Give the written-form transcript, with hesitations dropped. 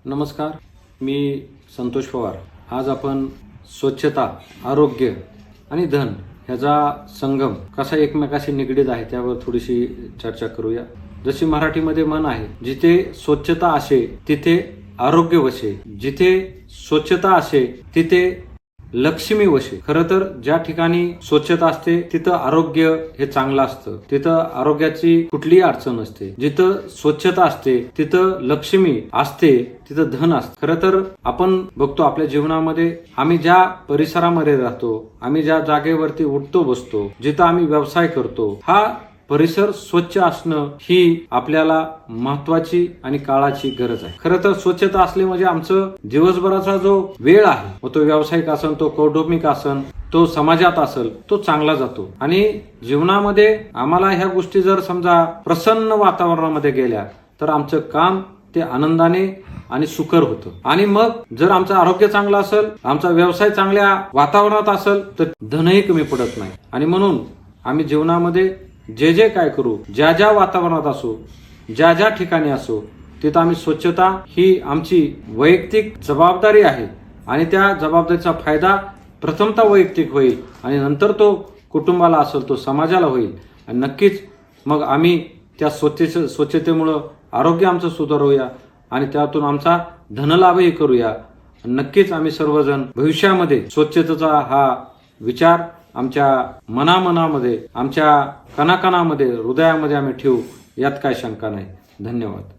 नमस्कार, मी संतोष पवार। आज आपण स्वच्छता, आरोग्य आणि धन ह्याचा संगम कसा एकमेकाशी निगडीत आहे त्यावर थोडीशी चर्चा करूया। जशी मराठीमध्ये म्हण आहे, जिथे स्वच्छता असे तिथे आरोग्य वसे, जिथे स्वच्छता असे तिथे लक्ष्मी वशे। खरं तर ज्या ठिकाणी स्वच्छता असते तिथं आरोग्य हे चांगलं असतं, तिथं आरोग्याची कुठलीही अडचण नसते। जिथं स्वच्छता असते तिथं लक्ष्मी असते, तिथं धन असते। खरं तर आपण बघतो आपल्या जीवनामध्ये, आम्ही ज्या परिसरामध्ये राहतो, आम्ही ज्या जागेवरती उठतो बसतो, जिथं आम्ही व्यवसाय करतो, हा परिसर स्वच्छ असणं ही आपल्याला महत्वाची आणि काळाची गरज आहे। खरं तर स्वच्छता असली म्हणजे आमचं दिवसभराचा जो वेळ आहे, मग तो व्यावसायिक असन, तो कौटुंबिक असन, तो समाजात असेल, तो चांगला जातो। आणि जीवनामध्ये आम्हाला ह्या गोष्टी जर समजा प्रसन्न वातावरणामध्ये गेल्या तर आमचं काम ते आनंदाने आणि सुकर होतं। आणि मग जर आमचं आरोग्य चांगलं असेल, आमचा व्यवसाय चांगल्या वातावरणात असेल तर धनही कमी पडत नाही। आणि म्हणून आम्ही जीवनामध्ये जे जे काय करू, ज्या ज्या वातावरणात असो, ज्या ज्या ठिकाणी असो, तिथं आम्ही स्वच्छता ही आमची वैयक्तिक जबाबदारी आहे। आणि त्या जबाबदारीचा फायदा प्रथमतः वैयक्तिक होईल आणि नंतर तो कुटुंबाला असेल, तो समाजाला होईल। आणि नक्कीच मग आम्ही त्या स्वच्छतेमुळं आरोग्य आमचं सुधारूया आणि त्यातून आमचा धनलाभही करूया। नक्कीच आम्ही सर्वजण भविष्यामध्ये स्वच्छतेचा हा विचार आमच्या मनामध्ये, आमच्या कणाकणामध्ये, हृदयामध्ये आम्ही ठेवू, यात काय शंका नाही। धन्यवाद।